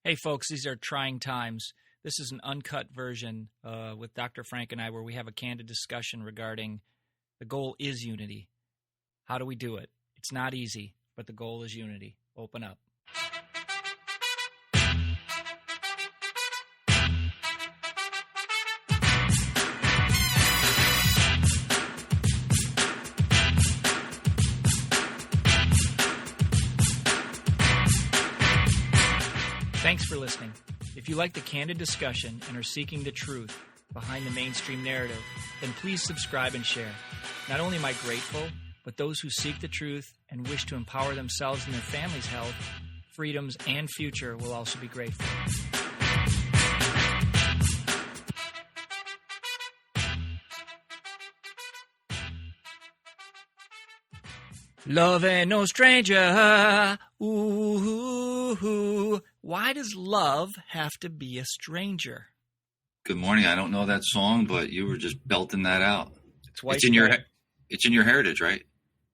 Hey, folks, these are trying times. This is an uncut version with Dr. Frank and I where we have a candid discussion regarding the goal is unity. How do we do it? It's not easy, but the goal is unity. Open up. Thanks for listening. If you like the candid discussion and are seeking the truth behind the mainstream narrative, then please subscribe and share. Not only am I grateful, but those who seek the truth and wish to empower themselves and their families' health, freedoms, and future will also be grateful. Love ain't no stranger. Ooh. Why does love have to be a stranger? Good morning. I don't know that song, but you were just belting that out. It's in your heritage, right?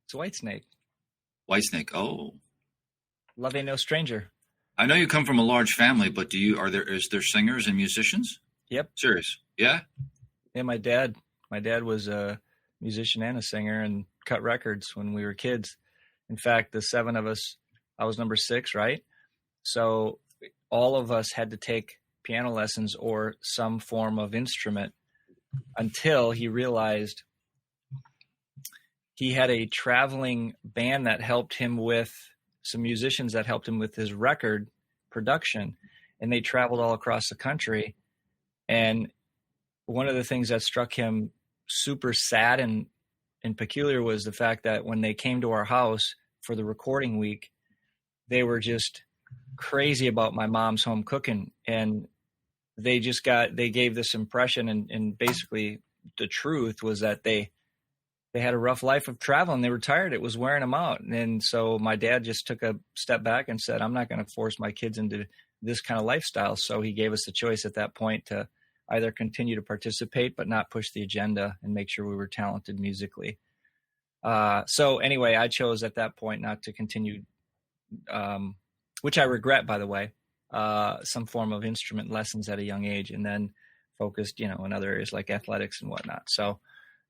It's Whitesnake. Whitesnake. Oh. Love ain't no stranger. I know you come from a large family, but is there singers and musicians? Yep. Serious? Yeah? Yeah, my dad was a musician and a singer and cut records when we were kids. In fact, the seven of us, I was number 6, right? So all of us had to take piano lessons or some form of instrument until he realized he had a traveling band that helped him with some musicians that helped him with his record production. And they traveled all across the country. And one of the things that struck him super sad and peculiar was the fact that when they came to our house for the recording week, they were just crazy about my mom's home cooking. And they gave this impression and basically the truth was that they had a rough life of traveling. They were tired. It was wearing them out. And so my dad just took a step back and said, I'm not going to force my kids into this kind of lifestyle. So he gave us the choice at that point to either continue to participate, but not push the agenda and make sure we were talented musically. So anyway, I chose at that point not to continue, which I regret, by the way, some form of instrument lessons at a young age, and then focused, in other areas like athletics and whatnot. So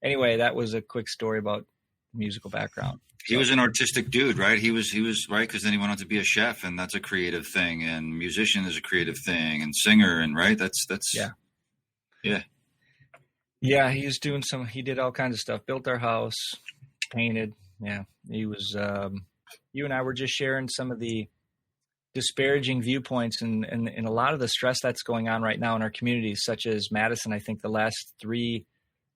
anyway, that was a quick story about musical background. He was an artistic dude, right? He was right. Cause then he went on to be a chef, and that's a creative thing, and musician is a creative thing, and singer. And right. That's yeah. He did all kinds of stuff, built our house, painted. Yeah. He was, you and I were just sharing some of the disparaging viewpoints and a lot of the stress that's going on right now in our communities, such as Madison. I think the last 3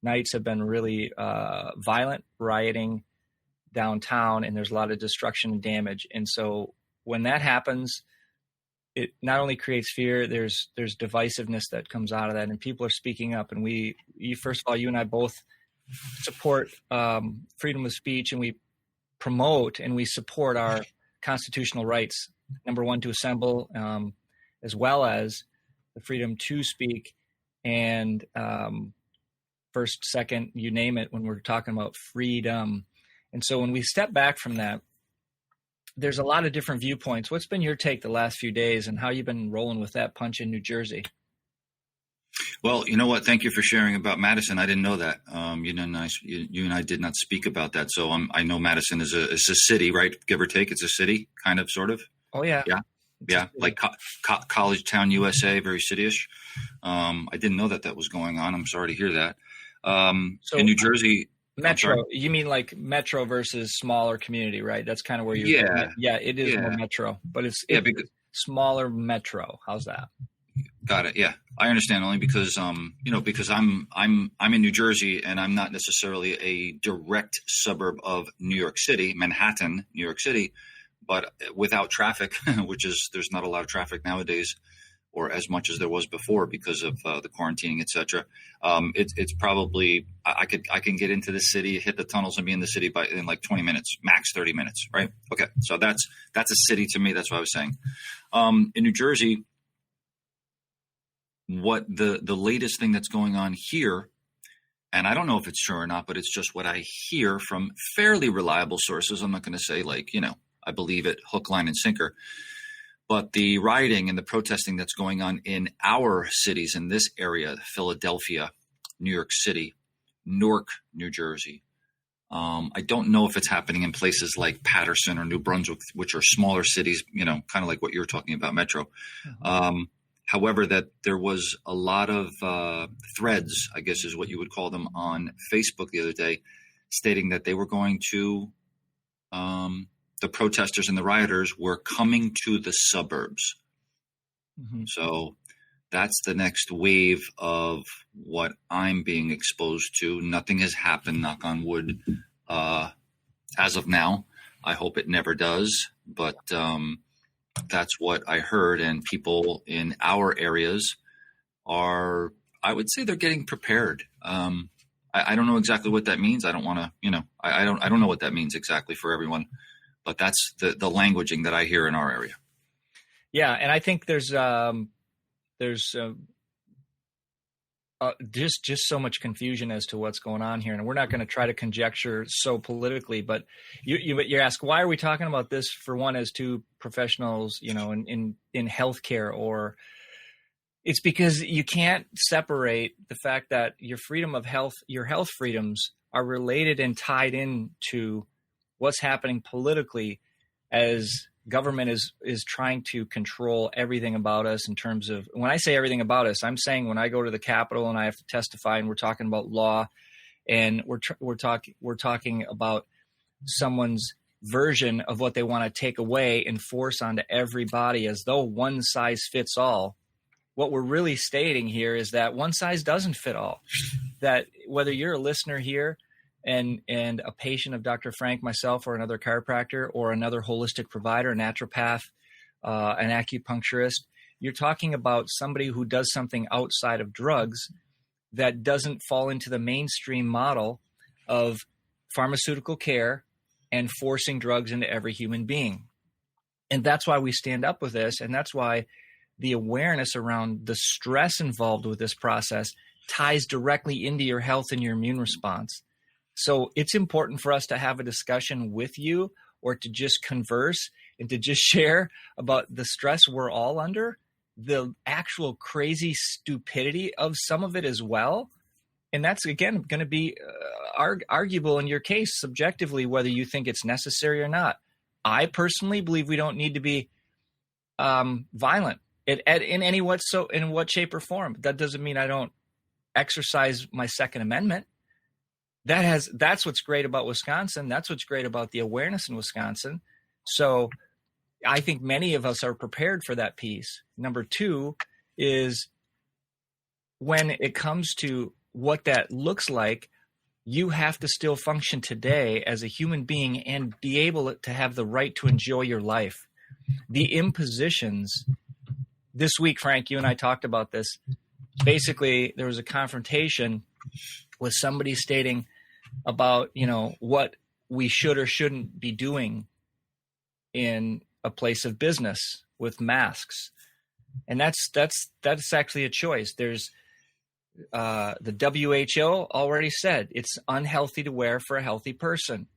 nights have been really violent, rioting downtown, and there's a lot of destruction and damage. And so when that happens, it not only creates fear, there's divisiveness that comes out of that, and people are speaking up. And first of all, you and I both support freedom of speech, and we promote and we support our constitutional rights. Number 1, to assemble, as well as the freedom to speak, and first, second, you name it, when we're talking about freedom. And so when we step back from that, there's a lot of different viewpoints. What's been your take the last few days, and how you've been rolling with that punch in New Jersey? Well, you know what? Thank you for sharing about Madison. I didn't know that. You and I did not speak about that. So I know Madison is a city, right? Give or take. It's a city, kind of, sort of. Oh, yeah. Yeah. Like college town, USA, very city-ish. I didn't know that was going on. I'm sorry to hear that. So in New Jersey. Metro, you mean like metro versus smaller community, right? That's kind of where you're. Yeah, it is more metro, but it's smaller metro. How's that? Got it. Yeah, I understand, only because because I'm in New Jersey, and I'm not necessarily a direct suburb of New York City, Manhattan, New York City, but without traffic, there's not a lot of traffic nowadays, or as much as there was before because of the quarantining, etc. It's probably I can get into the city, hit the tunnels, and be in the city in like 20 minutes, max 30 minutes, right? Okay, so that's a city to me. That's what I was saying. In New Jersey, what the latest thing that's going on here, and I don't know if it's true or not, but it's just what I hear from fairly reliable sources. I'm not going to say I believe it hook, line, and sinker. But the rioting and the protesting that's going on in our cities in this area, Philadelphia, New York City, Newark, New Jersey. I don't know if it's happening in places like Paterson or New Brunswick, which are smaller cities, kind of like what you're talking about, Metro. Mm-hmm. However, that there was a lot of threads, I guess is what you would call them, on Facebook the other day, stating that they were going to, the protesters and the rioters were coming to the suburbs. Mm-hmm. So that's the next wave of what I'm being exposed to. Nothing has happened, knock on wood, as of now. I hope it never does, but that's what I heard. And people in our areas are, I would say, they're getting prepared. I don't know exactly what that means. I don't want to, I don't know what that means exactly for everyone, but that's the languaging that I hear in our area. Yeah, and I think there's just so much confusion as to what's going on here, and we're not going to try to conjecture so politically. But you ask, why are we talking about this? For one, as two professionals, in healthcare, or it's because you can't separate the fact that your freedom of health, your health freedoms, are related and tied into what's happening politically, as government is trying to control everything about us in terms of, when I say everything about us, I'm saying when I go to the Capitol and I have to testify and we're talking about law, and we're talking about someone's version of what they want to take away and force onto everybody as though one size fits all. What we're really stating here is that one size doesn't fit all. That whether you're a listener here and a patient of Dr. Frank, myself, or another chiropractor, or another holistic provider, a naturopath, an acupuncturist, you're talking about somebody who does something outside of drugs that doesn't fall into the mainstream model of pharmaceutical care and forcing drugs into every human being. And that's why we stand up with this. And that's why the awareness around the stress involved with this process ties directly into your health and your immune response. So it's important for us to have a discussion with you, or to just converse and to just share about the stress we're all under, the actual crazy stupidity of some of it as well. And that's, again, going to be arguable in your case subjectively, whether you think it's necessary or not. I personally believe we don't need to be violent in what shape or form. That doesn't mean I don't exercise my Second Amendment. That's what's great about Wisconsin. That's what's great about the awareness in Wisconsin. So I think many of us are prepared for that piece. Number two is, when it comes to what that looks like, you have to still function today as a human being and be able to have the right to enjoy your life. The impositions this week, Frank, you and I talked about this. Basically, there was a confrontation with somebody stating about, what we should or shouldn't be doing in a place of business with masks. And that's actually a choice. There's the WHO already said it's unhealthy to wear for a healthy person.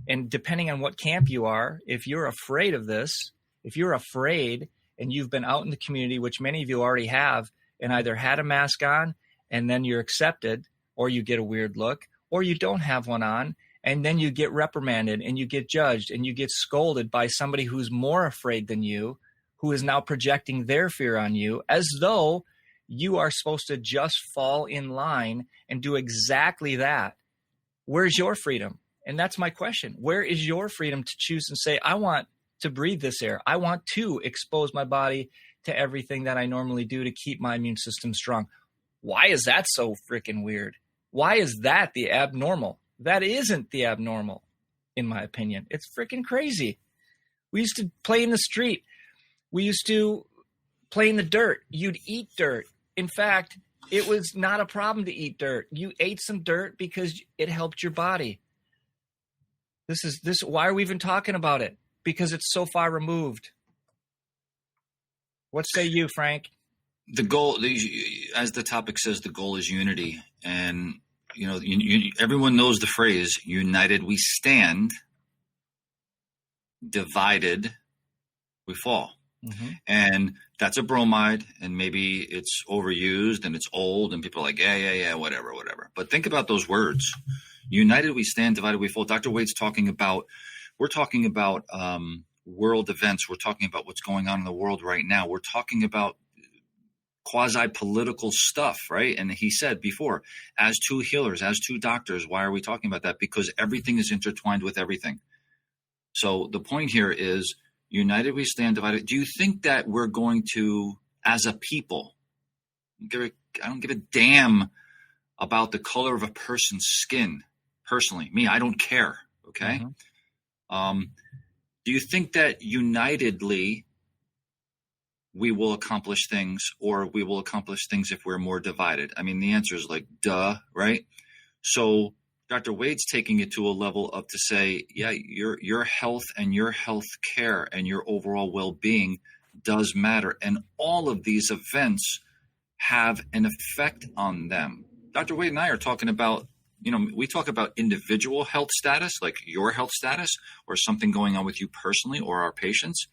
And depending on what camp you are, if you're afraid of this, if you're afraid and you've been out in the community, which many of you already have, and either had a mask on and then you're accepted, or you get a weird look, or you don't have one on and then you get reprimanded and you get judged and you get scolded by somebody who's more afraid than you, who is now projecting their fear on you, as though you are supposed to just fall in line and do exactly that. Where's your freedom? And that's my question. Where is your freedom to choose and say, I want to breathe this air. I want to expose my body to everything that I normally do to keep my immune system strong. Why is that so freaking weird? Why is that the abnormal? That isn't the abnormal, in my opinion. It's freaking crazy. We used to play in the street. We used to play in the dirt. You'd eat dirt. In fact, it was not a problem to eat dirt. You ate some dirt because it helped your body. Why are we even talking about it? Because it's so far removed. What say you, Frank? The goal, as the topic says, the goal is unity. And, everyone knows the phrase, united we stand, divided we fall. Mm-hmm. And that's a bromide, and maybe it's overused and it's old and people are like, yeah, whatever. But think about those words. United we stand, divided we fall. Dr. Wade's we're talking about world events. We're talking about what's going on in the world right now. We're talking about quasi-political stuff, right? And he said before, as two healers, as two doctors, why are we talking about that? Because everything is intertwined with everything. So the point here is, united we stand, divided. Do you think that we're going to, as a people, I don't give a damn about the color of a person's skin, personally. Me, I don't care, okay? Mm-hmm. Do you think that unitedly we will accomplish things, or we will accomplish things if we're more divided? I mean, the answer is like, duh, right? So Dr. Wade's taking it to a level of to say, yeah, your health and your health care and your overall well-being does matter. And all of these events have an effect on them. Dr. Wade and I are talking about, we talk about individual health status, like your health status, or something going on with you personally or our patients.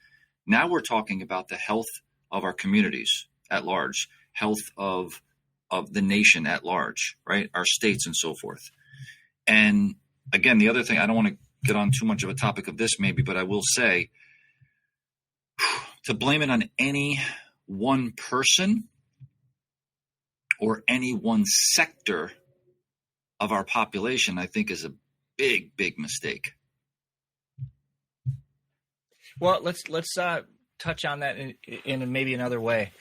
Now we're talking about the health of our communities at large, health of the nation at large, right? Our states and so forth. And again, the other thing, I don't want to get on too much of a topic of this maybe, but I will say, to blame it on any one person or any one sector of our population, I think is a big, big mistake. Well, let's touch on that in maybe another way.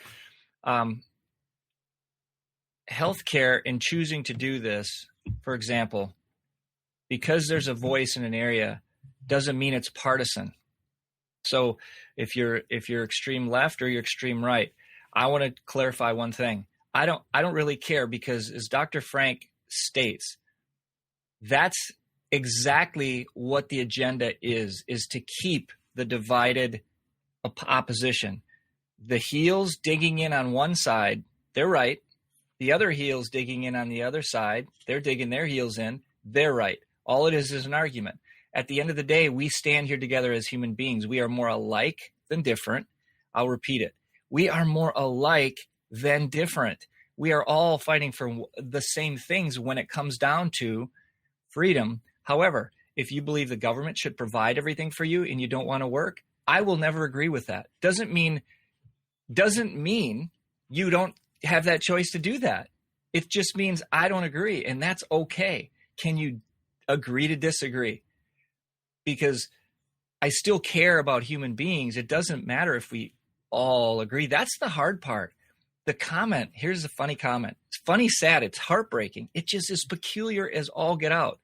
Healthcare, in choosing to do this, for example, because there's a voice in an area, doesn't mean it's partisan. So if you're extreme left or you're extreme right, I want to clarify one thing. I don't really care, because as Dr. Frank states, that's exactly what the agenda is to keep the divided opposition. The heels digging in on one side, they're right. The other heels digging in on the other side, they're digging their heels in, they're right. All it is an argument. At the end of the day, we stand here together as human beings. We are more alike than different. I'll repeat it. We are more alike than different. We are all fighting for the same things when it comes down to freedom. However, if you believe the government should provide everything for you and you don't want to work, I will never agree with that. Doesn't mean you don't have that choice to do that. It just means I don't agree, and that's okay. Can you agree to disagree? Because I still care about human beings. It doesn't matter if we all agree. That's the hard part. The comment, here's a funny comment. It's funny, sad, it's heartbreaking. It just is peculiar as all get out.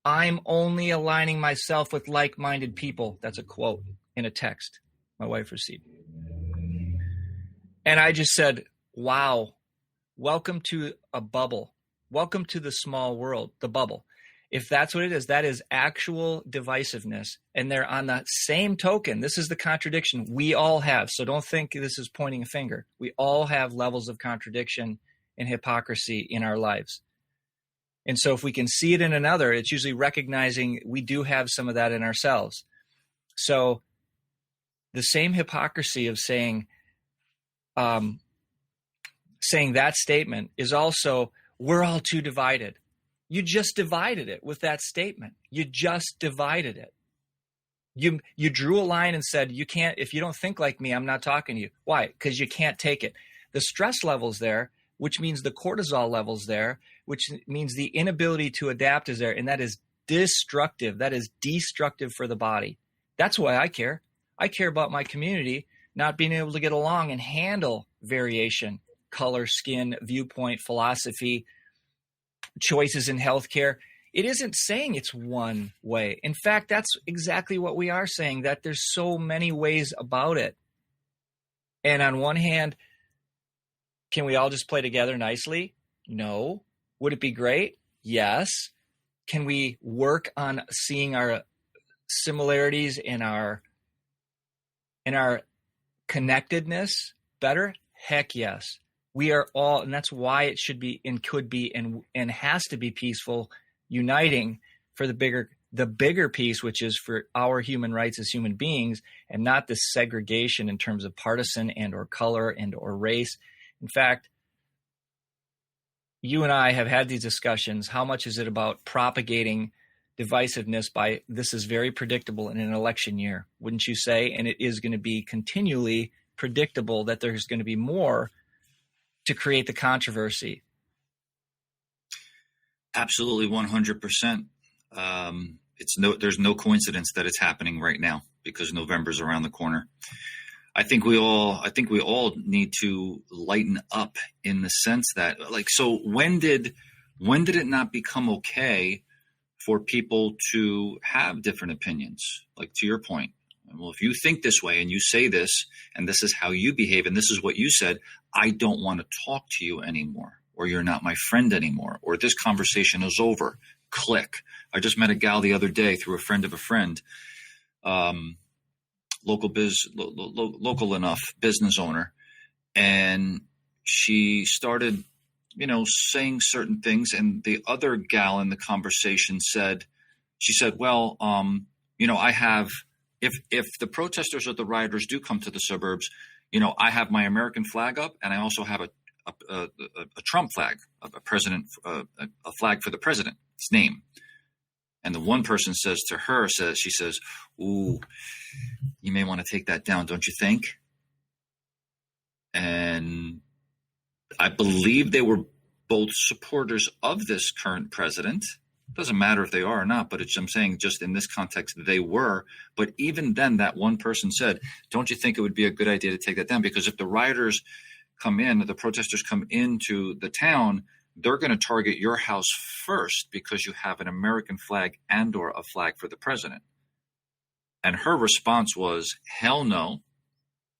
I'm only aligning myself with like-minded people. That's a quote in a text my wife received. And I just said, wow, welcome to a bubble. Welcome to the small world, the bubble. If that's what it is, that is actual divisiveness. And they're on the same token. This is the contradiction we all have. So don't think this is pointing a finger. We all have levels of contradiction and hypocrisy in our lives. And so if we can see it in another, it's usually recognizing we do have some of that in ourselves. So the same hypocrisy of saying that statement is also, we're all too divided. You just divided it with that statement. You just divided it. You drew a line and said, you can't, if you don't think like me, I'm not talking to you. Why? Because you can't take it. The stress level's there, which means the cortisol level's there, which means the inability to adapt is there. And that is destructive. That is destructive for the body. That's why I care. I care about my community not being able to get along and handle variation, color, skin, viewpoint, philosophy, choices in healthcare. It isn't saying it's one way. In fact, that's exactly what we are saying, that there's so many ways about it. And on one hand, can we all just play together nicely? No. Would it be great? Yes. Can we work on seeing our similarities in our connectedness better? Heck yes. We are all, and that's why it should be and could be and has to be peaceful, uniting for the the bigger piece, which is for our human rights as human beings, and not this segregation in terms of partisan and or color and or race. In fact, you and I have had these discussions. How much is it about propagating divisiveness by this is very predictable in an election year, wouldn't you say? And it is going to be continually predictable that there's going to be more to create the controversy. Absolutely, 100%. There's no coincidence that it's happening right now because November's around the corner. I think we all need to lighten up in the sense that, so when did it not become okay for people to have different opinions? Like, to your point, well, if you think this way and you say this and this is how you behave and this is what you said, I don't want to talk to you anymore, or you're not my friend anymore, or this conversation is over. Click. I just met a gal the other day through a friend of a friend, local enough business owner, and she started, saying certain things, and the other gal in the conversation said, well, I have, if the protesters or the rioters do come to the suburbs, I have my American flag up, and I also have a Trump flag, a flag for the president's name. And the one person says to her, she says, ooh, you may want to take that down, don't you think? And I believe they were both supporters of this current president. Doesn't matter if they are or not, but I'm saying just in this context, they were. But even then, that one person said, don't you think it would be a good idea to take that down? Because if the rioters come in, the protesters come into the town, they're going to target your house first because you have an American flag and or a flag for the president. And her response was, hell no.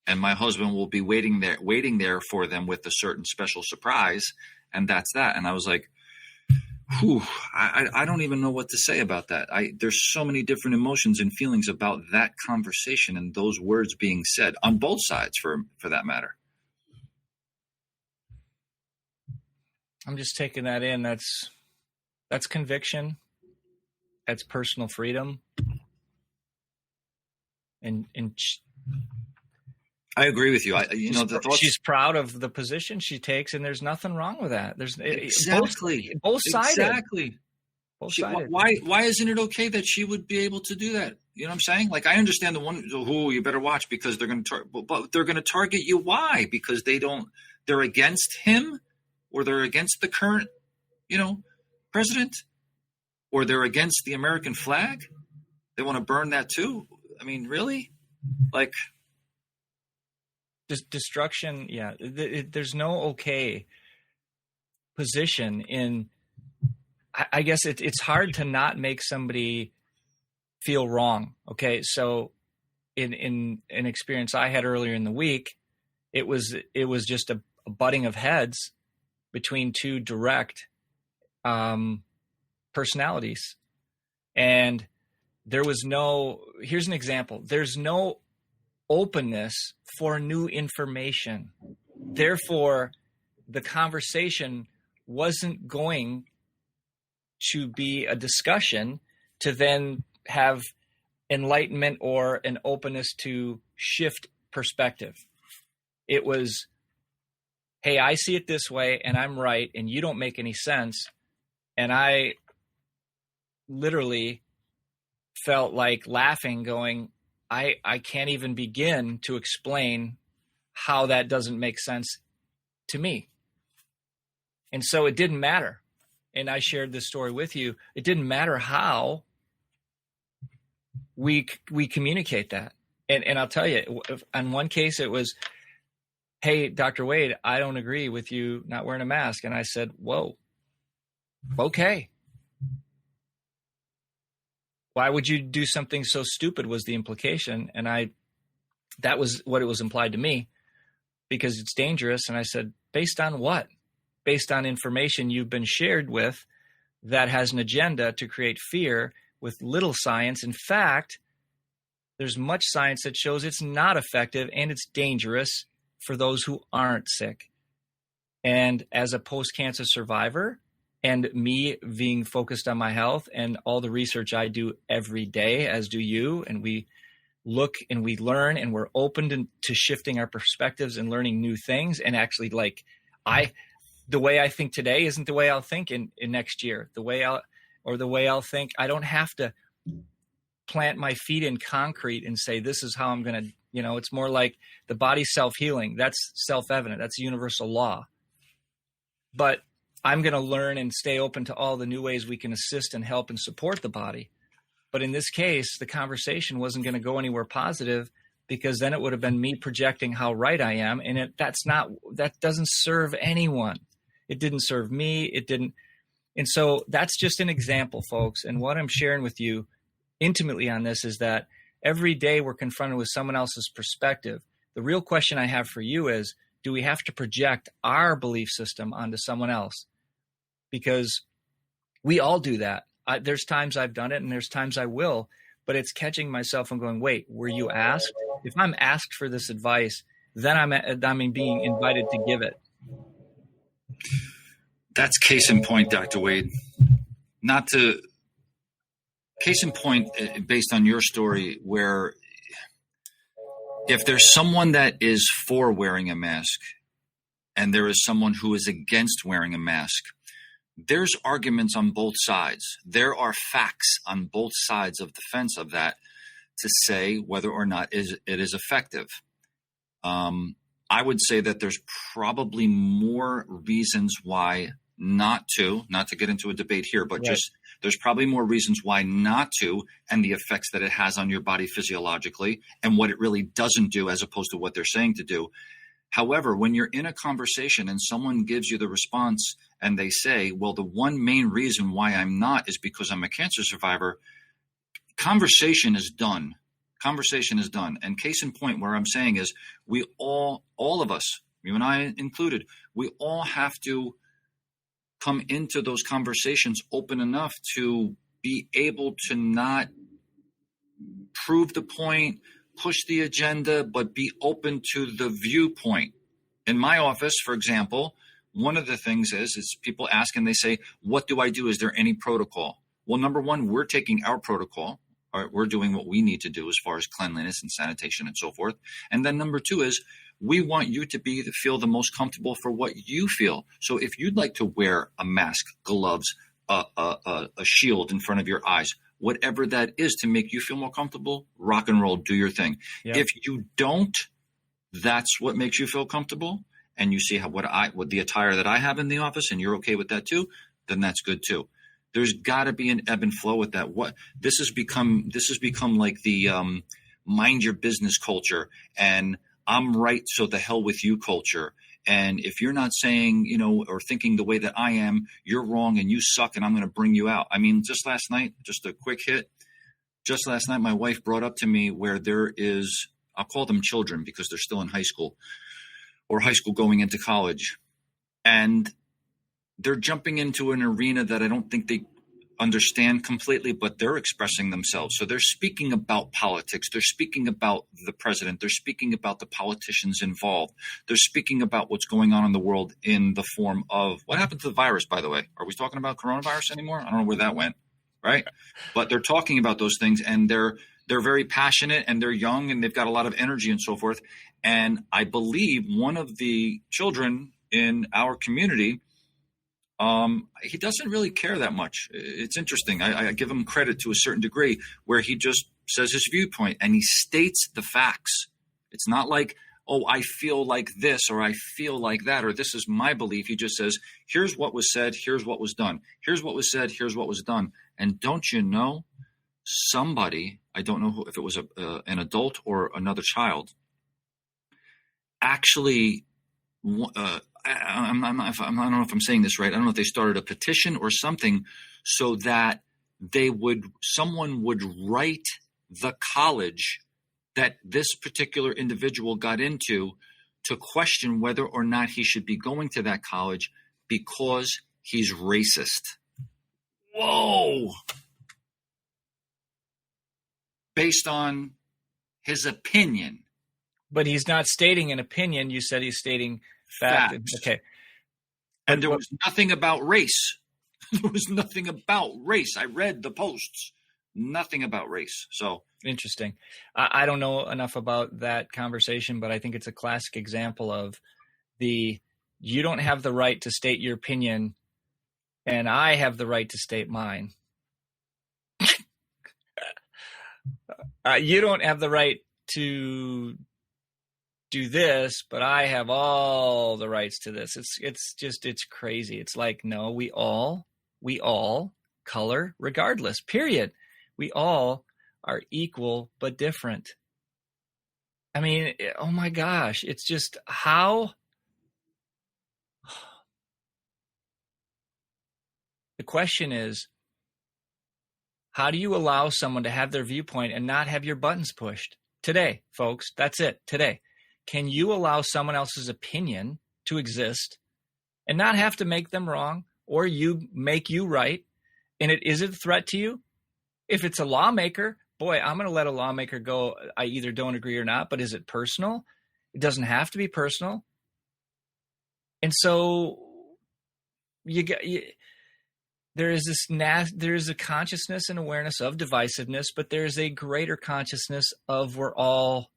And my husband will be waiting there for them with a certain special surprise. And that's that. And I was like, whew, I don't even know what to say about that. There's so many different emotions and feelings about that conversation and those words being said on both sides for that matter. I'm just taking that in. That's conviction. That's personal freedom. And I agree with you. She's proud of the position she takes, and there's nothing wrong with that. There's exactly both sided. Exactly. Why isn't it okay that she would be able to do that? You know what I'm saying? Like, I understand the one who you better watch because they're going to but they're going to target you. Why? Because they're against him, or they're against the current, president, or they're against the American flag. They want to burn that too. I mean, really? Like, destruction. Yeah. There's no okay position in, I guess it's hard to not make somebody feel wrong. Okay. So in an experience I had earlier in the week, it was just a butting of heads between two direct personalities. And here's an example. There's no openness for new information. Therefore, the conversation wasn't going to be a discussion to then have enlightenment or an openness to shift perspective. It was, hey, I see it this way and I'm right and you don't make any sense. And I literally felt like laughing, going, I can't even begin to explain how that doesn't make sense to me. And so it didn't matter. And I shared this story with you. It didn't matter how we communicate that. And I'll tell you, on one case, it was, hey, Dr. Wade, I don't agree with you not wearing a mask. And I said, whoa, okay. Why would you do something so stupid was the implication. And that was what it was implied to me, because it's dangerous. And I said, based on what? Based on information you've been shared with that has an agenda to create fear with little science. In fact, there's much science that shows it's not effective and it's dangerous for those who aren't sick. And as a post-cancer survivor and me being focused on my health and all the research I do every day, as do you. And we look and we learn, and we're open to shifting our perspectives and learning new things. And actually, like, the way I think today isn't the way I'll think in next year. The way I'll think, I don't have to plant my feet in concrete and say, this is how I'm going to, it's more like the body's self-healing. That's self-evident. That's a universal law. But I'm going to learn and stay open to all the new ways we can assist and help and support the body. But in this case, the conversation wasn't going to go anywhere positive, because then it would have been me projecting how right I am. And that doesn't serve anyone. It didn't serve me. It didn't. And so that's just an example, folks. And what I'm sharing with you intimately on this is that every day we're confronted with someone else's perspective. The real question I have for you is, do we have to project our belief system onto someone else? Because we all do that. There's times I've done it and there's times I will, but it's catching myself and going, wait, were you asked? If I'm asked for this advice, then I'm being invited to give it. That's case in point, Dr. Wade. Case in point, based on your story, where if there's someone that is for wearing a mask and there is someone who is against wearing a mask, there's arguments on both sides. There are facts on both sides of the fence of that to say whether or not it is effective. I would say that there's probably more reasons why not to get into a debate here, but just there's probably more reasons why not to, and the effects that it has on your body physiologically and what it really doesn't do as opposed to what they're saying to do. However, when you're in a conversation and someone gives you the response and they say, well, the one main reason why I'm not is because I'm a cancer survivor, conversation is done. Conversation is done. And case in point, where I'm saying is we all of us, you and I included, we all have to come into those conversations open enough to be able to not prove the point, push the agenda, but be open to the viewpoint. In my office, for example, one of the things is people ask and they say, what do I do? Is there any protocol? Well, number one, we're taking our protocol. We're doing what we need to do as far as cleanliness and sanitation and so forth. And then number two is we want you to feel the most comfortable for what you feel. So if you'd like to wear a mask, gloves, a shield in front of your eyes, whatever that is to make you feel more comfortable, rock and roll, do your thing. Yep. If you don't, that's what makes you feel comfortable, and you see what the attire that I have in the office, and you're okay with that too, then that's good too. There's got to be an ebb and flow with that. This has become like the mind your business culture, and I'm right, so the hell with you culture. And if you're not saying, or thinking the way that I am, you're wrong and you suck and I'm going to bring you out. I mean, just last night, just a quick hit. Just last night, my wife brought up to me where there is, I'll call them children because they're still in high school or high school going into college. And they're jumping into an arena that I don't think they understand completely, but they're expressing themselves. So they're speaking about politics. They're speaking about the president. They're speaking about the politicians involved. They're speaking about what's going on in the world in the form of what happened to the virus, by the way. Are we talking about coronavirus anymore? I don't know where that went, right? But they're talking about those things, and they're very passionate, and they're young, and they've got a lot of energy and so forth. And I believe one of the children in our community, he doesn't really care that much. It's interesting. I give him credit to a certain degree where he just says his viewpoint and he states the facts. It's not like, oh, I feel like this or I feel like that or this is my belief. He just says, here's what was said, here's what was done. Here's what was said, here's what was done. And don't you know, somebody, I don't know if it was an adult or another child, actually I don't know if I'm saying this right. I don't know if they started a petition or something so that someone would write the college that this particular individual got into to question whether or not he should be going to that college because he's racist. Whoa. Based on his opinion. But he's not stating an opinion. You said he's stating fact. Okay. And there was nothing about race. There was nothing about race. I read the posts, nothing about race. So interesting. I don't know enough about that conversation, but I think it's a classic example of you don't have the right to state your opinion, and I have the right to state mine. You don't have the right to do this, but I have all the rights to this. It's crazy. It's like, no, we all color regardless, period. We all are equal but different. I mean, oh my gosh, it's just how the question is, how do you allow someone to have their viewpoint and not have your buttons pushed? Today, folks, that's it. Today, can you allow someone else's opinion to exist and not have to make them wrong, or you make you right? And is it a threat to you? If it's a lawmaker, boy, I'm going to let a lawmaker go. I either don't agree or not, but is it personal? It doesn't have to be personal. And so there is a consciousness and awareness of divisiveness, but there is a greater consciousness of we're all.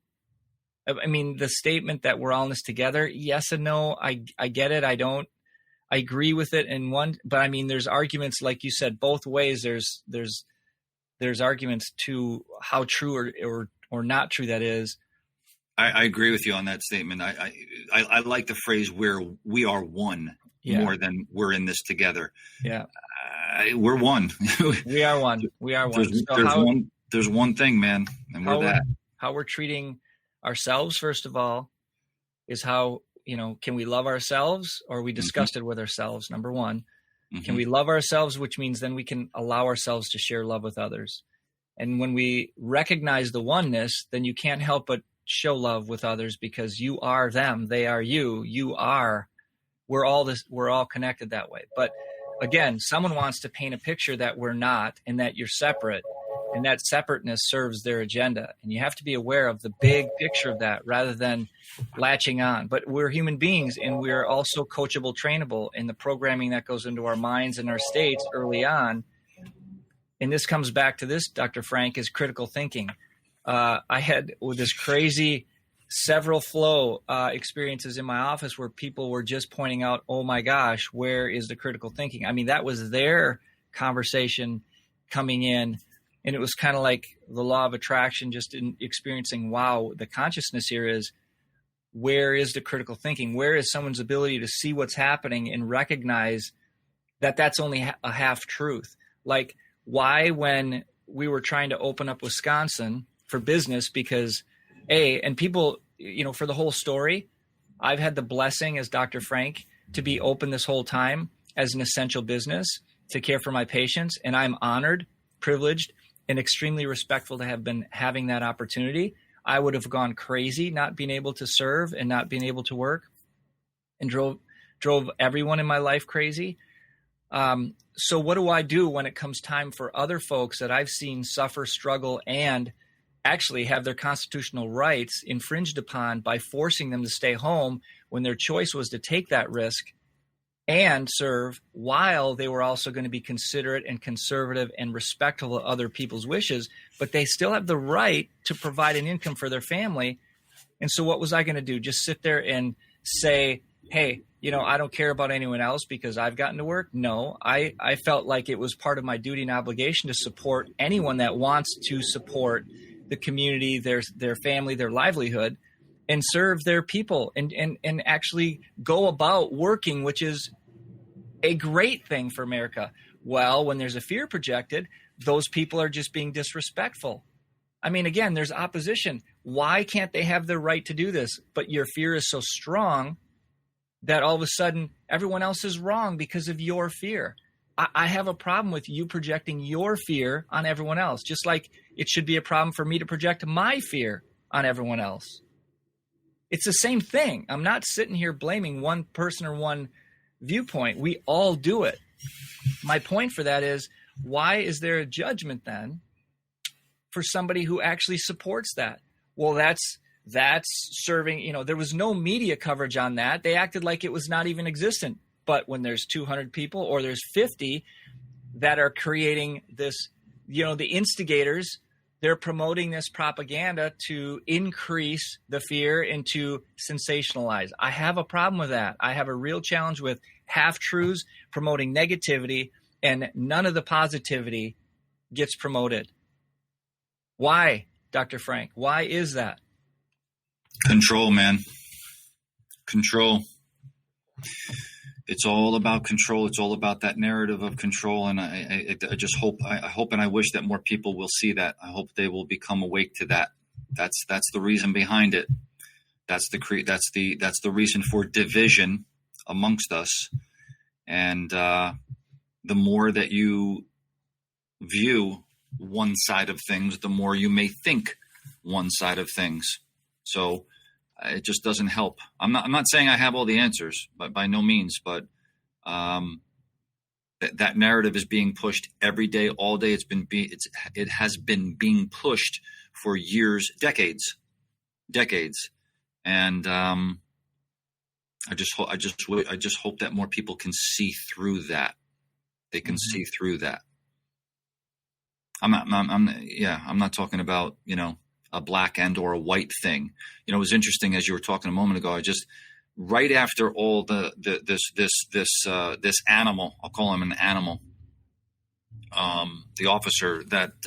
I mean, the statement that we're all in this together, yes and no. I get it. I agree with it in one, but I mean, there's arguments, like you said, both ways. There's arguments to how true or not true that is. I agree with you on that statement. I like the phrase we are one more than we're in this together. Yeah. We're one. We are one. We are one. There's one thing, man, and we're that. How we're treating ourselves, first of all, is how, can we love ourselves, or are we disgusted with ourselves? Number one. Mm-hmm. Can we love ourselves, which means then we can allow ourselves to share love with others. And when we recognize the oneness, then you can't help but show love with others, because you are them, they are you, we're all connected that way. But again, someone wants to paint a picture that we're not, and that you're separate, and that separateness serves their agenda. And you have to be aware of the big picture of that rather than latching on. But we're human beings, and we're also coachable, trainable in the programming that goes into our minds and our states early on. And this comes back to this, Dr. Frank, is critical thinking. I had this crazy several flow experiences in my office where people were just pointing out, oh my gosh, where is the critical thinking? I mean, that was their conversation coming in. And it was kind of like the law of attraction, just in experiencing, wow, the consciousness here is, where is the critical thinking? Where is someone's ability to see what's happening and recognize that that's only a half truth? Like, why, when we were trying to open up Wisconsin for business, because and people, for the whole story, I've had the blessing as Dr. Frank to be open this whole time as an essential business to care for my patients. And I'm honored, privileged, and extremely respectful to have been having that opportunity. I would have gone crazy not being able to serve and not being able to work, and drove everyone in my life crazy. So what do I do when it comes time for other folks that I've seen suffer, struggle, and actually have their constitutional rights infringed upon by forcing them to stay home when their choice was to take that risk and serve, while they were also going to be considerate and conservative and respectful of other people's wishes, but they still have the right to provide an income for their family. And so what was I going to do? Just sit there and say, hey, I don't care about anyone else because I've gotten to work? No, I felt like it was part of my duty and obligation to support anyone that wants to support the community, their family, their livelihood, and serve their people and actually go about working, which is a great thing for America. Well, when there's a fear projected, those people are just being disrespectful. I mean, again, there's opposition. Why can't they have the right to do this? But your fear is so strong that all of a sudden everyone else is wrong because of your fear. I have a problem with you projecting your fear on everyone else, just like it should be a problem for me to project my fear on everyone else. It's the same thing. I'm not sitting here blaming one person or one viewpoint. We all do it. My point for that is, why is there a judgment then for somebody who actually supports that? Well, that's serving, there was no media coverage on that. They acted like it was not even existent. But when there's 200 people or there's 50 that are creating this, the instigators, they're promoting this propaganda to increase the fear and to sensationalize. I have a problem with that. I have a real challenge with half-truths promoting negativity, and none of the positivity gets promoted. Why, Dr. Frank? Why is that? Control, man. Control. It's all about control. It's all about that narrative of control. And I just hope, I hope and I wish that more people will see that. I hope they will become awake to that. That's the reason behind it. That's the reason for division amongst us. And the more that you view one side of things, the more you may think one side of things. So it just doesn't help. I'm not saying I have all the answers, but by no means. But that narrative is being pushed every day, all day. It has been being pushed for years, decades, and I just hope that more people can see through that. They can see through that. I'm not talking about, a black and or a white thing. It was interesting as you were talking a moment ago. Right after all this animal, I'll call him an animal, the officer that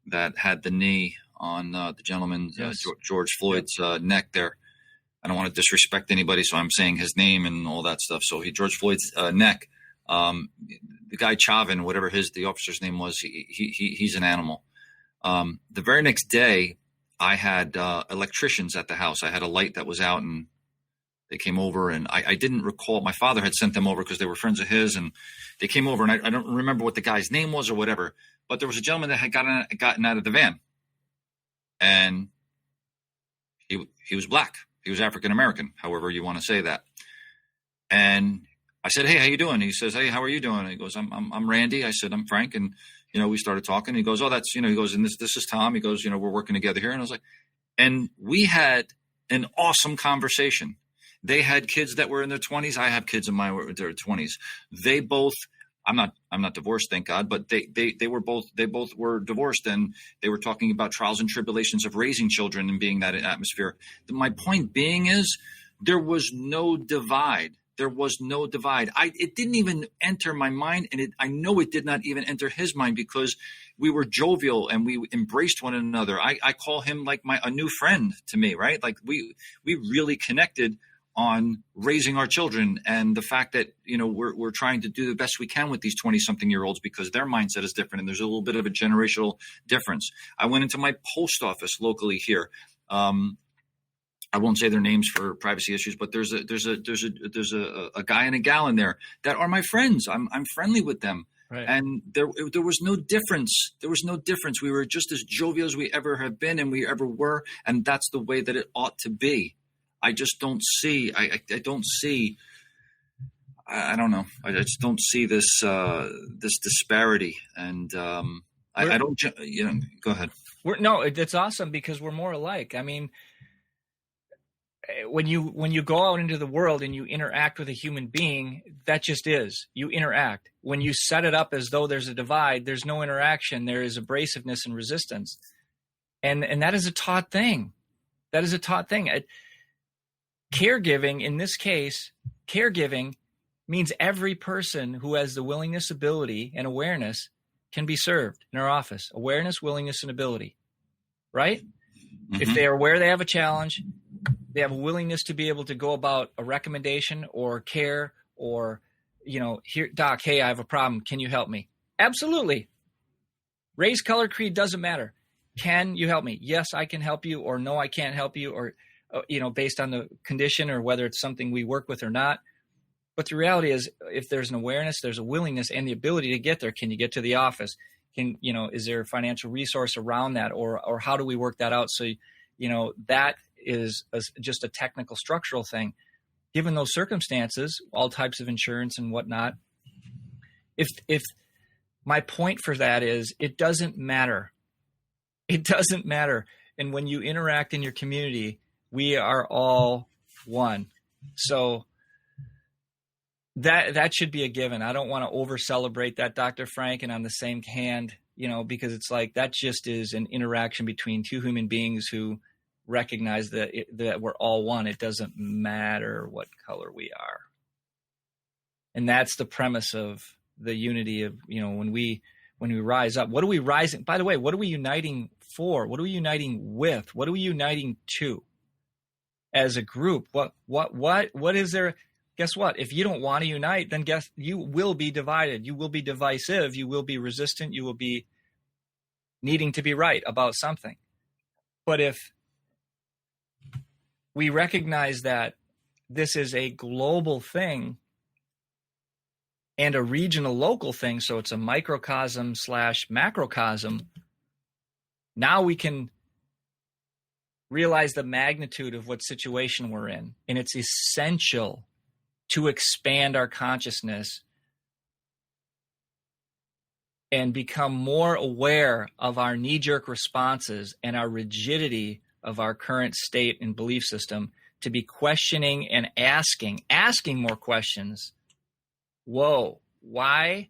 that had the knee on the gentleman, yes. George Floyd's neck there. I don't want to disrespect anybody, so I'm saying his name and all that stuff. So George Floyd's neck. The guy Chauvin, whatever the officer's name was, he's an animal. The very next day, I had electricians at the house. I had a light that was out, and they came over, and I didn't recall. My father had sent them over because they were friends of his, and they came over, and I don't remember what the guy's name was or whatever. But there was a gentleman that had gotten out of the van, and he was black. He was African American, however you want to say that. And I said, "Hey, how you doing?" He says, "Hey, how are you doing?" And he goes, "I'm Randy." I said, "I'm Frank." And we started talking. He goes, "Oh, that's he goes, and this is Tom." He goes, "We're working together here." And I was like, and we had an awesome conversation. They had kids that were in their 20s. I have kids in their 20s. They both. I'm not divorced, thank God, but they both were divorced, and they were talking about trials and tribulations of raising children and being that atmosphere. My point being is, there was no divide. There was no divide. It didn't even enter my mind, and I know it did not even enter his mind, because we were jovial and we embraced one another. I call him like a new friend to me, right? Like we really connected on raising our children, and the fact that we're trying to do the best we can with these 20-something-year-olds, because their mindset is different, and there's a little bit of a generational difference. I went into my post office locally here. I won't say their names for privacy issues, but there's a guy and a gal in there that are my friends. I'm friendly with them. Right. And there was no difference. There was no difference. We were just as jovial as we ever have been and we ever were. And that's the way that it ought to be. I just don't see, I don't see, I don't know. I just don't see this disparity. And I don't, go ahead. No, it's awesome because we're more alike. I mean, when you go out into the world and you interact with a human being, that just is. You interact. When you set it up as though there's a divide, there's no interaction. There is abrasiveness and resistance. And that is a taught thing. That is a taught thing. Caregiving, in this case, caregiving means every person who has the willingness, ability, and awareness can be served in our office. Awareness, willingness, and ability. Right? Mm-hmm. If they are aware they have a challenge, they have a willingness to be able to go about a recommendation or care or, here, doc, hey, I have a problem. Can you help me? Absolutely. Race, color, creed doesn't matter. Can you help me? Yes, I can help you, or no, I can't help you, or, based on the condition or whether it's something we work with or not. But the reality is, if there's an awareness, there's a willingness and the ability to get there. Can you get to the office? Is there a financial resource around that, or how do we work that out? So, that is just a technical structural thing. Given those circumstances, all types of insurance and whatnot, if my point for that is, it doesn't matter. It doesn't matter. And when you interact in your community, we are all one. So that should be a given. I don't want to over celebrate that, Dr. Frank. And on the same hand, because it's like that just is an interaction between two human beings who recognize that we're all one. It doesn't matter what color we are. And that's the premise of the unity of, when we rise up. What are we rising? By the way, what are we uniting for? What are we uniting with? What are we uniting to as a group? What is there? Guess what? If you don't want to unite, then you will be divided. You will be divisive. You will be resistant. You will be needing to be right about something. But if we recognize that this is a global thing and a regional local thing, so it's a microcosm / macrocosm, now we can realize the magnitude of what situation we're in. And it's essential to expand our consciousness and become more aware of our knee-jerk responses and our rigidity of our current state and belief system, to be questioning and asking more questions. Whoa, why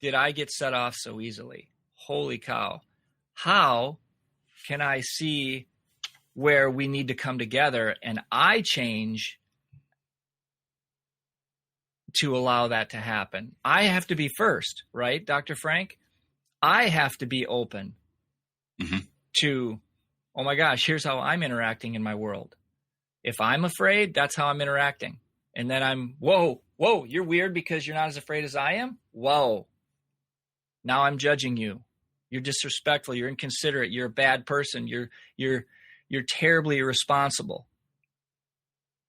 did I get set off so easily? Holy cow. How can I see where we need to come together and I change to allow that to happen? I have to be first, right, Dr. Frank? I have to be open to, oh my gosh, here's how I'm interacting in my world. If I'm afraid, that's how I'm interacting. And then I'm, whoa, you're weird because you're not as afraid as I am? Whoa. Now I'm judging you. You're disrespectful. You're inconsiderate. You're a bad person. You're terribly irresponsible.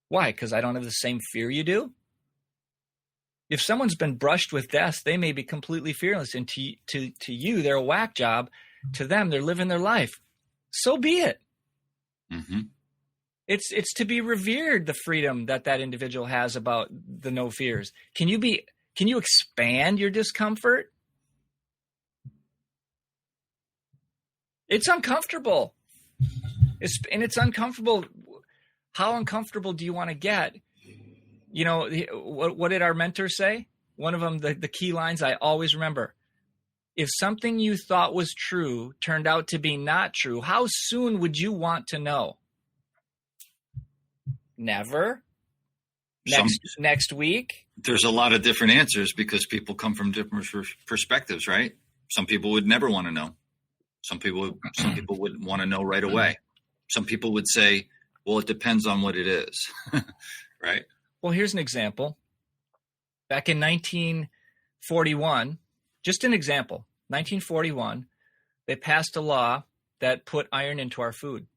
Why? Because I don't have the same fear you do? If someone's been brushed with death, they may be completely fearless. And to you, they're a whack job. To them, they're living their life. So be it. Mm-hmm. It's to be revered, the freedom that individual has about the no fears. Can you expand your discomfort? It's uncomfortable. It's uncomfortable. How uncomfortable do you want to get? What did our mentor say? One of them, the key lines I always remember. If something you thought was true turned out to be not true, how soon would you want to know? Never. Next week? There's a lot of different answers because people come from different perspectives, right? Some people would never want to know. Some people would want to know right away. Some people would say, well, it depends on what it is, right? Well, here's an example. Back in 1941, just an example, 1941, they passed a law that put iron into our food.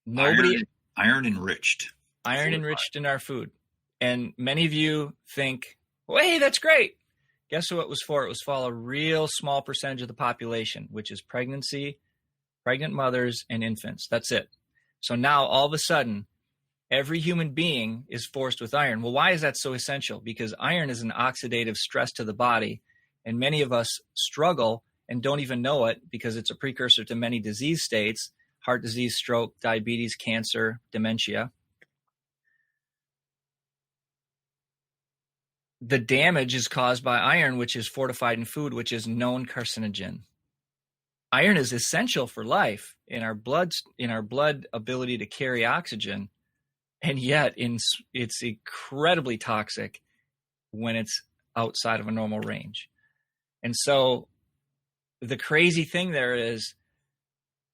Iron enriched. Iron enriched in our food. And many of you think, well, hey, that's great. Guess what it was for? It was for a real small percentage of the population, which is pregnant mothers and infants. That's it. So now all of a sudden, every human being is forced with iron. Well, why is that so essential? Because iron is an oxidative stress to the body, and many of us struggle and don't even know it because it's a precursor to many disease states: heart disease, stroke, diabetes, cancer, dementia. The damage is caused by iron, which is fortified in food, which is known carcinogen. Iron is essential for life in our blood ability to carry oxygen, and yet it's incredibly toxic when it's outside of a normal range. And so the crazy thing there is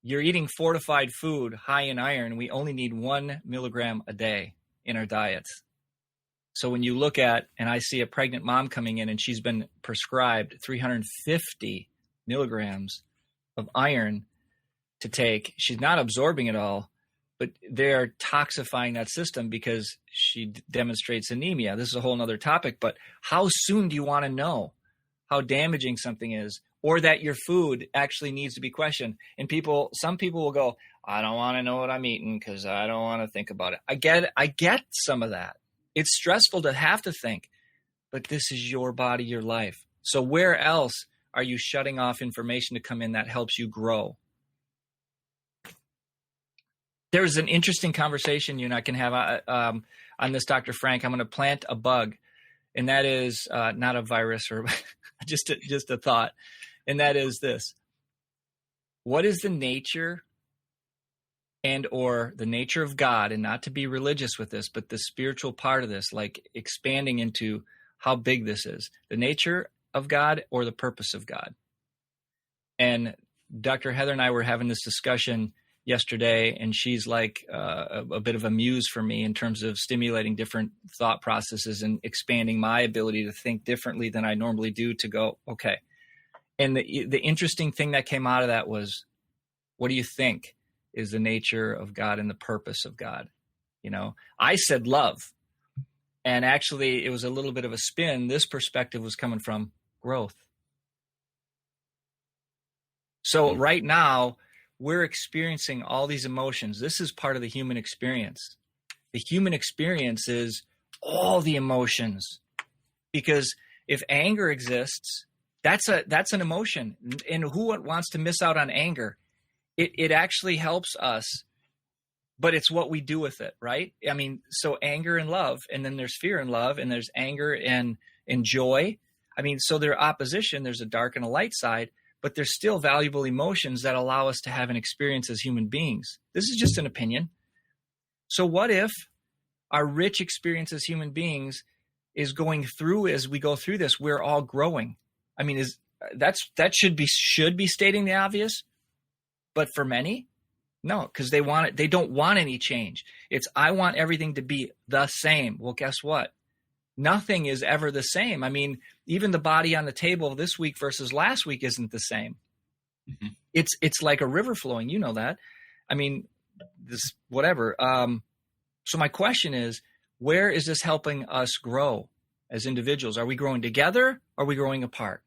you're eating fortified food high in iron. We only need 1 milligram a day in our diets. So when you look at, and I see a pregnant mom coming in and she's been prescribed 350 milligrams of iron to take, she's not absorbing it all, but they're toxifying that system because she demonstrates anemia. This is a whole nother topic, but how soon do you want to know how damaging something is, or that your food actually needs to be questioned? And some people will go, I don't want to know what I'm eating because I don't want to think about it. I get some of that. It's stressful to have to think, but this is your body, your life. So where else are you shutting off information to come in that helps you grow? There was an interesting conversation you and I can have on this, Dr. Frank. I'm going to plant a bug, and that is not a virus or just a thought, and that is this. What is the nature and or the nature of God, and not to be religious with this, but the spiritual part of this, like expanding into how big this is, the nature of God or the purpose of God? And Dr. Heather and I were having this discussion yesterday, and she's like a bit of a muse for me in terms of stimulating different thought processes and expanding my ability to think differently than I normally do, to go, okay. And the interesting thing that came out of that was, what do you think is the nature of God and the purpose of God? You know, I said love. And actually, it was a little bit of a spin. This perspective was coming from growth. So right now, we're experiencing all these emotions. This is part of the human experience. The human experience is all the emotions. Because if anger exists, that's an emotion. And who wants to miss out on anger? It actually helps us, but it's what we do with it, right? I mean, so anger and love, and then there's fear and love, and there's anger and joy. I mean, so they're opposition. There's a dark and a light side, but there's still valuable emotions that allow us to have an experience as human beings. This is just an opinion. So what if our rich experience as human beings is going through, as we go through this, we're all growing? I mean, that should be stating the obvious. But for many, no, because they don't want any change. It's, I want everything to be the same. Well, guess what? Nothing is ever the same. I mean, even the body on the table this week versus last week isn't the same. Mm-hmm. It's like a river flowing. You know that. I mean, this, whatever. So my question is, where is this helping us grow as individuals? Are we growing together? Or are we growing apart?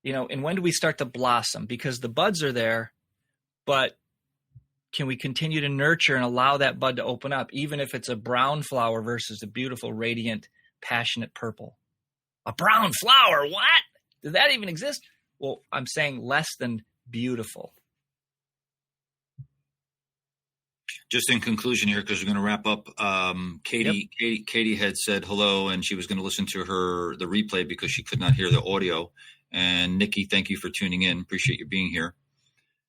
You know, and when do we start to blossom? Because the buds are there, but can we continue to nurture and allow that bud to open up, even if it's a brown flower versus a beautiful, radiant, passionate purple? A brown flower? What? Does that even exist? Well, I'm saying less than beautiful. Just in conclusion here, because we're going to wrap up. Katie had said hello, and she was going to listen to the replay because she could not hear the audio. And Nikki, thank you for tuning in. Appreciate you being here.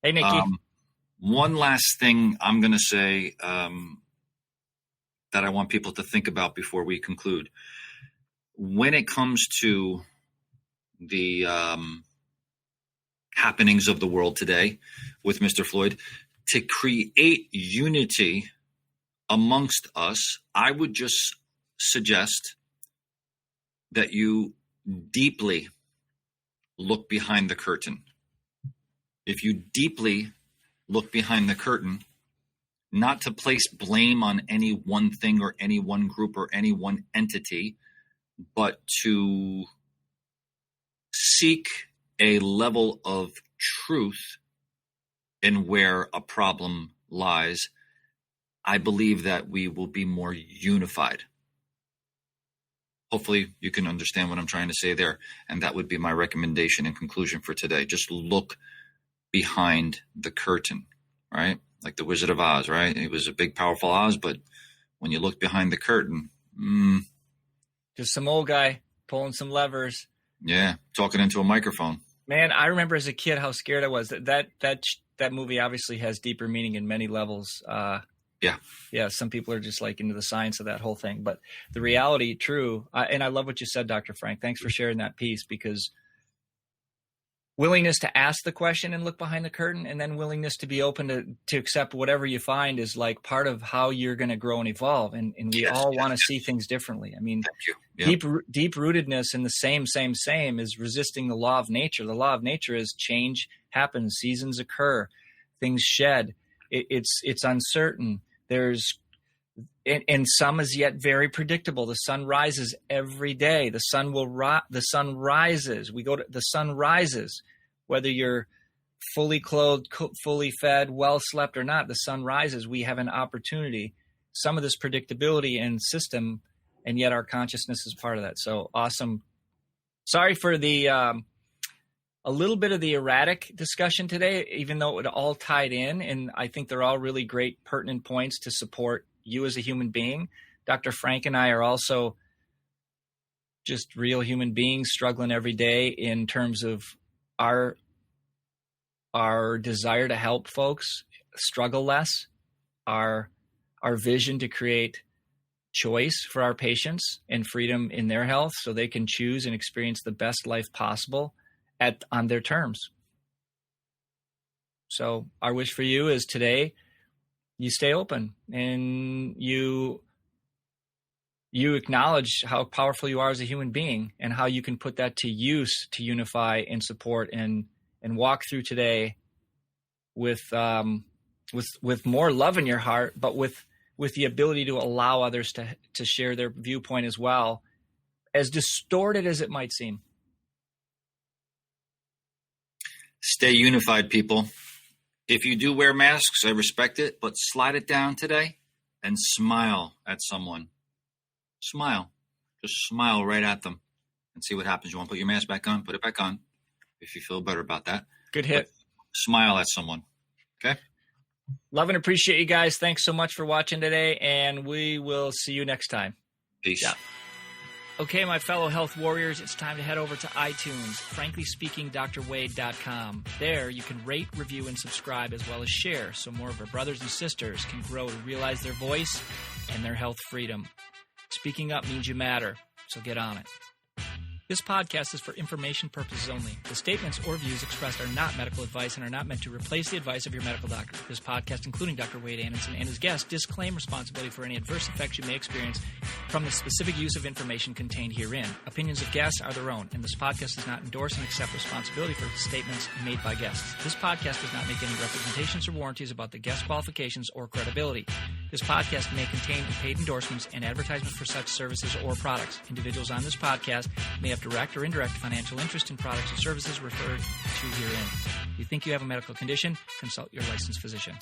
Hey, Nikki. One last thing I'm going to say that I want people to think about before we conclude. When it comes to the happenings of the world today with Mr. Floyd, to create unity amongst us, I would just suggest that you deeply look behind the curtain. If you deeply look behind the curtain, not to place blame on any one thing or any one group or any one entity, but to seek a level of truth in where a problem lies, I believe that we will be more unified. Hopefully you can understand what I'm trying to say there. And that would be my recommendation and conclusion for today. Just look behind the curtain, right? Like the Wizard of Oz, right? It was a big, powerful Oz, but when you look behind the curtain, just some old guy pulling some levers. Yeah, talking into a microphone. Man, I remember as a kid how scared I was. That movie obviously has deeper meaning in many levels. Yeah. Some people are just like into the science of that whole thing, but the reality, true. And I love what you said, Dr. Frank. Thanks for sharing that piece, because willingness to ask the question and look behind the curtain, and then willingness to be open to accept whatever you find is like part of how you're going to grow and evolve. And we all want to see things differently. I mean, deep rootedness in the same is resisting the law of nature. The law of nature is change happens, seasons occur, things shed. It's uncertain. And some is yet very predictable. The sun rises every day. The sun rises. The sun rises, whether you're fully clothed, fully fed, well slept or not. The sun rises. We have an opportunity. Some of this predictability and system, and yet our consciousness is part of that. So awesome. Sorry for the a little bit of the erratic discussion today, even though it all tied in. And I think they're all really great, pertinent points to support you as a human being. Dr. Frank and I are also just real human beings struggling every day in terms of our desire to help folks struggle less, our vision to create choice for our patients and freedom in their health so they can choose and experience the best life possible on their terms. So our wish for you is today you stay open and you acknowledge how powerful you are as a human being and how you can put that to use to unify and support and walk through today with more love in your heart, but with the ability to allow others to share their viewpoint as well, as distorted as it might seem. Stay unified, people. If you do wear masks, I respect it, but slide it down today and smile at someone. Smile. Just smile right at them and see what happens. You want to put your mask back on? Put it back on if you feel better about that. Good hit. But smile at someone. Okay? Love and appreciate you guys. Thanks so much for watching today, and we will see you next time. Peace. Yeah. Okay, my fellow health warriors, it's time to head over to iTunes, franklyspeakingdrwade.com. There, you can rate, review, and subscribe, as well as share, so more of our brothers and sisters can grow to realize their voice and their health freedom. Speaking up means you matter, so get on it. This podcast is for information purposes only. The statements or views expressed are not medical advice and are not meant to replace the advice of your medical doctor. This podcast, including Dr. Wade Anderson and his guests, disclaim responsibility for any adverse effects you may experience from the specific use of information contained herein. Opinions of guests are their own, and this podcast does not endorse and accept responsibility for statements made by guests. This podcast does not make any representations or warranties about the guest qualifications or credibility. This podcast may contain paid endorsements and advertisements for such services or products. Individuals on this podcast may have direct or indirect financial interest in products or services referred to herein. If you think you have a medical condition, consult your licensed physician.